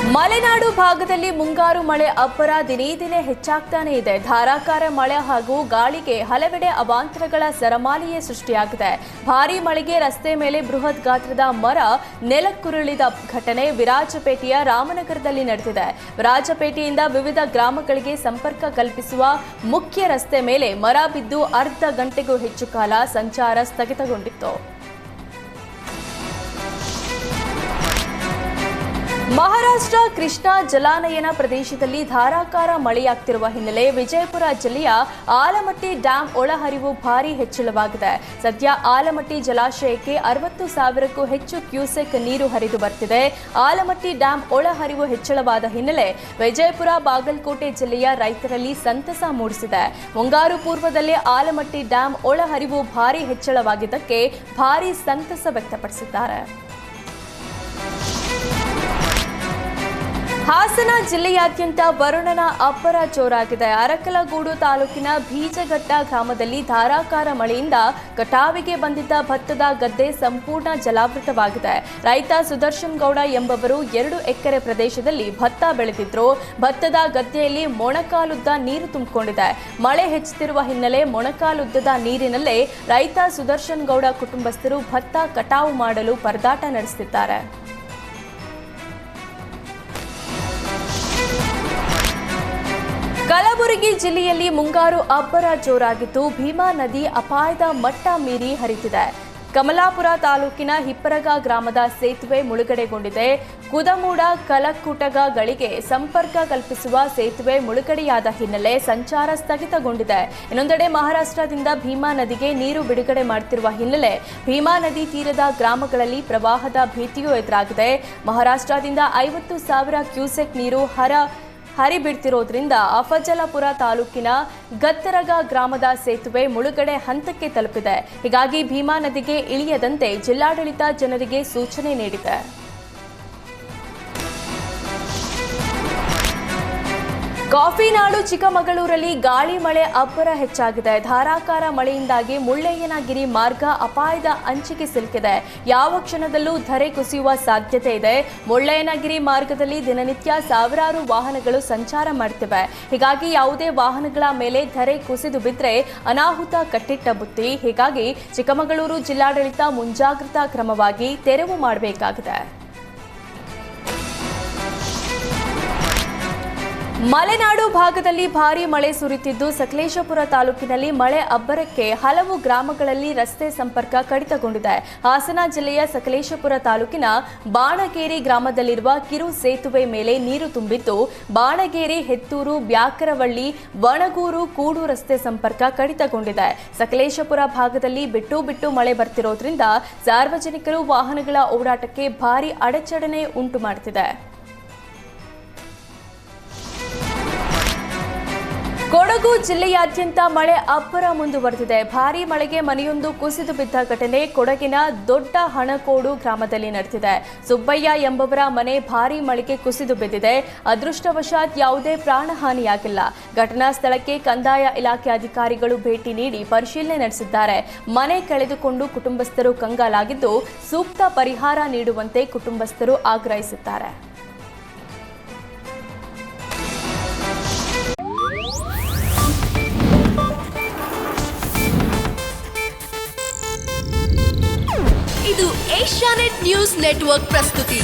ಮಲೆನಾಡು ಭಾಗದಲ್ಲಿ ಮುಂಗಾರು ಮಳೆ ಅಬ್ಬರ ದಿನೇ ದಿನೇ ಹೆಚ್ಚಾಗ್ತಾನೆ ಇದೆ. ಧಾರಾಕಾರ ಮಳೆ ಹಾಗೂ ಗಾಳಿಗೆ ಹಲವೆಡೆ ಅವಾಂತರಗಳ ಸರಮಾಲೆಯೇ ಸೃಷ್ಟಿಯಾಗಿದೆ. ಭಾರೀ ಮಳೆಗೆ ರಸ್ತೆ ಮೇಲೆ ಬೃಹತ್ ಗಾತ್ರದ ಮರ ನೆಲಕ್ಕುರುಳಿದ ಘಟನೆ ವಿರಾಜಪೇಟೆಯ ರಾಮನಗರದಲ್ಲಿ ನಡೆದಿದೆ. ವಿರಾಜಪೇಟೆಯಿಂದ ವಿವಿಧ ಗ್ರಾಮಗಳಿಗೆ ಸಂಪರ್ಕ ಕಲ್ಪಿಸುವ ಮುಖ್ಯ ರಸ್ತೆ ಮೇಲೆ ಮರ ಬಿದ್ದು ಅರ್ಧ ಗಂಟೆಗೂ ಹೆಚ್ಚು ಕಾಲ ಸಂಚಾರ ಸ್ಥಗಿತಗೊಂಡಿತ್ತು. ಮಹಾರಾಷ್ಟ್ರ ಕೃಷ್ಣಾ ಜಲಾನಯನ ಪ್ರದೇಶದಲ್ಲಿ ಧಾರಾಕಾರ ಮಳೆಯಾಗ್ತಿರುವ ಹಿನ್ನೆಲೆ ವಿಜಯಪುರ ಜಿಲ್ಲೆಯ ಆಲಮಟ್ಟಿ ಡ್ಯಾಂ ಒಳಹರಿವು ಭಾರೀ ಹೆಚ್ಚಳವಾಗಿದೆ. ಸದ್ಯ ಆಲಮಟ್ಟಿ ಜಲಾಶಯಕ್ಕೆ 60,000ಕ್ಕೂ ಹೆಚ್ಚು ಕ್ಯೂಸೆಕ್ ನೀರು ಹರಿದು ಬರ್ತಿದೆ. ಆಲಮಟ್ಟಿ ಡ್ಯಾಂ ಒಳಹರಿವು ಹೆಚ್ಚಳವಾದ ಹಿನ್ನೆಲೆ ವಿಜಯಪುರ ಬಾಗಲಕೋಟೆ ಜಿಲ್ಲೆಯ ರೈತರಲ್ಲಿ ಸಂತಸ ಮೂಡಿಸಿದೆ. ಮುಂಗಾರು ಪೂರ್ವದಲ್ಲೇ ಆಲಮಟ್ಟಿ ಡ್ಯಾಂ ಒಳಹರಿವು ಭಾರೀ ಹೆಚ್ಚಳವಾಗಿದ್ದಕ್ಕೆ ಭಾರೀ ಸಂತಸ ವ್ಯಕ್ತಪಡಿಸಿದ್ದಾರೆ. ಹಾಸನ ಜಿಲ್ಲೆಯಾದ್ಯಂತ ವರುಣನ ಅಬ್ಬರ ಜೋರಾಗಿದೆ. ಅರಕಲಗೂಡು ತಾಲೂಕಿನ ಬೀಜಘಟ್ಟ ಗ್ರಾಮದಲ್ಲಿ ಧಾರಾಕಾರ ಮಳೆಯಿಂದ ಕಟಾವಿಗೆ ಬಂದಿದ್ದ ಭತ್ತದ ಗದ್ದೆ ಸಂಪೂರ್ಣ ಜಲಾವೃತವಾಗಿದೆ. ರೈತ ಸುದರ್ಶನ್ ಗೌಡ ಎಂಬವರು 2 ಎಕರೆ ಪ್ರದೇಶದಲ್ಲಿ ಭತ್ತ ಬೆಳೆದಿದ್ರು. ಭತ್ತದ ಗದ್ದೆಯಲ್ಲಿ ಮೊಣಕಾಲುದ್ದ ನೀರು ತುಂಬಿಕೊಂಡಿದೆ. ಮಳೆ ಹೆಚ್ಚುತ್ತಿರುವ ಹಿನ್ನೆಲೆ ಮೊಣಕಾಲುದ್ದದ ನೀರಿನಲ್ಲೇ ರೈತ ಸುದರ್ಶನ್ ಗೌಡ ಕುಟುಂಬಸ್ಥರು ಭತ್ತ ಕಟಾವು ಮಾಡಲು ಪರದಾಟ ನಡೆಸುತ್ತಿದ್ದಾರೆ. ಕಲಬುರಗಿ ಜಿಲ್ಲೆಯಲ್ಲಿ ಮುಂಗಾರು ಅಬ್ಬರ ಜೋರಾಗಿದ್ದು ಭೀಮಾ ನದಿ ಅಪಾಯದ ಮಟ್ಟ ಮೀರಿ ಹರಿತಿದೆ. ಕಮಲಾಪುರ ತಾಲೂಕಿನ ಹಿಪ್ಪರಗ ಗ್ರಾಮದ ಸೇತುವೆ ಮುಳುಗಡೆಗೊಂಡಿದೆ. ಕುದಮೂಡ ಕಲಕುಟಗಗಳಿಗೆ ಸಂಪರ್ಕ ಕಲ್ಪಿಸುವ ಸೇತುವೆ ಮುಳುಗಡೆಯಾದ ಹಿನ್ನೆಲೆ ಸಂಚಾರ ಸ್ಥಗಿತಗೊಂಡಿದೆ. ಇನ್ನೊಂದೆಡೆ ಮಹಾರಾಷ್ಟ್ರದಿಂದ ಭೀಮಾ ನದಿಗೆ ನೀರು ಬಿಡುಗಡೆ ಮಾಡುತ್ತಿರುವ ಹಿನ್ನೆಲೆ ಭೀಮಾ ನದಿ ತೀರದ ಗ್ರಾಮಗಳಲ್ಲಿ ಪ್ರವಾಹದ ಭೀತಿಯೂ ಎದುರಾಗಿದೆ. ಮಹಾರಾಷ್ಟ್ರದಿಂದ 50,000 ಕ್ಯೂಸೆಕ್ ನೀರು ಹರಿಬಿಡ್ತಿರೋದ್ರಿಂದ ಅಫಜಲಪುರ ತಾಲೂಕಿನ ಗತ್ತರಗ ಗ್ರಾಮದ ಸೇತುವೆ ಮುಳುಗಡೆ ಹಂತಕ್ಕೆ ತಲುಪಿದೆ. ಹೀಗಾಗಿ ಭೀಮಾ ನದಿಗೆ ಇಳಿಯದಂತೆ ಜಿಲ್ಲಾಡಳಿತ ಜನರಿಗೆ ಸೂಚನೆ ನೀಡಿದೆ. ಕಾಫಿ ನಾಡು ಚಿಕ್ಕಮಗಳೂರಲ್ಲಿ ಗಾಳಿ ಮಳೆ ಅಬ್ಬರ ಹೆಚ್ಚಾಗಿದೆ. ಧಾರಾಕಾರ ಮಳೆಯಿಂದಾಗಿ ಮುಳ್ಳಯ್ಯನಗಿರಿ ಮಾರ್ಗ ಅಪಾಯದ ಅಂಚಿಗೆ ಸಿಲುಕಿದೆ. ಯಾವ ಕ್ಷಣದಲ್ಲೂ ಧರೆ ಕುಸಿಯುವ ಸಾಧ್ಯತೆ ಇದೆ. ಮುಳ್ಳಯ್ಯನಗಿರಿ ಮಾರ್ಗದಲ್ಲಿ ದಿನನಿತ್ಯ ಸಾವಿರಾರು ವಾಹನಗಳು ಸಂಚಾರ ಮಾಡುತ್ತಿವೆ. ಹೀಗಾಗಿ ಯಾವುದೇ ವಾಹನಗಳ ಮೇಲೆ ಧರೆ ಕುಸಿದು ಬಿದ್ದರೆ ಅನಾಹುತ ಕಟ್ಟಿಟ್ಟ ಬುತ್ತಿ. ಹೀಗಾಗಿ ಚಿಕ್ಕಮಗಳೂರು ಜಿಲ್ಲಾಡಳಿತ ಮುಂಜಾಗ್ರತಾ ಕ್ರಮವಾಗಿ ತೆರವು ಮಾಡಬೇಕಾಗಿದೆ. ಮಲೆನಾಡು ಭಾಗದಲ್ಲಿ ಭಾರೀ ಮಳೆ ಸುರಿಯುತ್ತಿದ್ದು ಸಕಲೇಶಪುರ ತಾಲೂಕಿನಲ್ಲಿ ಮಳೆ ಅಬ್ಬರಕ್ಕೆ ಹಲವು ಗ್ರಾಮಗಳಲ್ಲಿ ರಸ್ತೆ ಸಂಪರ್ಕ ಕಡಿತಗೊಂಡಿದೆ. ಹಾಸನ ಜಿಲ್ಲೆಯ ಸಕಲೇಶಪುರ ತಾಲೂಕಿನ ಬಾಣಗೇರಿ ಗ್ರಾಮದಲ್ಲಿರುವ ಕಿರು ಸೇತುವೆ ಮೇಲೆ ನೀರು ತುಂಬಿದ್ದು ಬಾಣಗೇರಿ, ಹೆತ್ತೂರು, ಬ್ಯಾಕರವಳ್ಳಿ, ವಣಗೂರು, ಕೂಡು ರಸ್ತೆ ಸಂಪರ್ಕ ಕಡಿತಗೊಂಡಿದೆ. ಸಕಲೇಶಪುರ ಭಾಗದಲ್ಲಿ ಬಿಟ್ಟು ಬಿಟ್ಟು ಮಳೆ ಬರ್ತಿರೋದ್ರಿಂದ ಸಾರ್ವಜನಿಕರು ವಾಹನಗಳ ಓಡಾಟಕ್ಕೆ ಭಾರೀ ಅಡಚಣೆ ಉಂಟು ಮಾಡುತ್ತಿದೆ. ಕೊಡಗು ಜಿಲ್ಲೆಯಾದ್ಯಂತ ಮಳೆ ಅಬ್ಬರ ಮುಂದುವರೆದಿದೆ. ಭಾರೀ ಮಳೆಗೆ ಮನೆಯೊಂದು ಕುಸಿದು ಬಿದ್ದ ಘಟನೆ ಕೊಡಗಿನ ದೊಡ್ಡ ಹಣಕೋಡು ಗ್ರಾಮದಲ್ಲಿ ನಡೆದಿದೆ. ಸುಬ್ಬಯ್ಯ ಎಂಬವರ ಮನೆ ಭಾರೀ ಮಳೆಗೆ ಕುಸಿದು ಬಿದ್ದಿದೆ. ಅದೃಷ್ಟವಶಾತ್ ಯಾವುದೇ ಪ್ರಾಣಹಾನಿಯಾಗಿಲ್ಲ. ಘಟನಾ ಸ್ಥಳಕ್ಕೆ ಕಂದಾಯ ಇಲಾಖೆ ಅಧಿಕಾರಿಗಳು ಭೇಟಿ ನೀಡಿ ಪರಿಶೀಲನೆ ನಡೆಸಿದ್ದಾರೆ. ಮನೆ ಕಳೆದುಕೊಂಡು ಕುಟುಂಬಸ್ಥರು ಕಂಗಾಲಾಗಿದ್ದು ಸೂಕ್ತ ಪರಿಹಾರ ನೀಡುವಂತೆ ಕುಟುಂಬಸ್ಥರು ಆಗ್ರಹಿಸಿದ್ದಾರೆ. ಇದು ಏಷ್ಯಾನೆಟ್ ನ್ಯೂಸ್ ನೆಟ್ವರ್ಕ್ ಪ್ರಸ್ತುತಿ.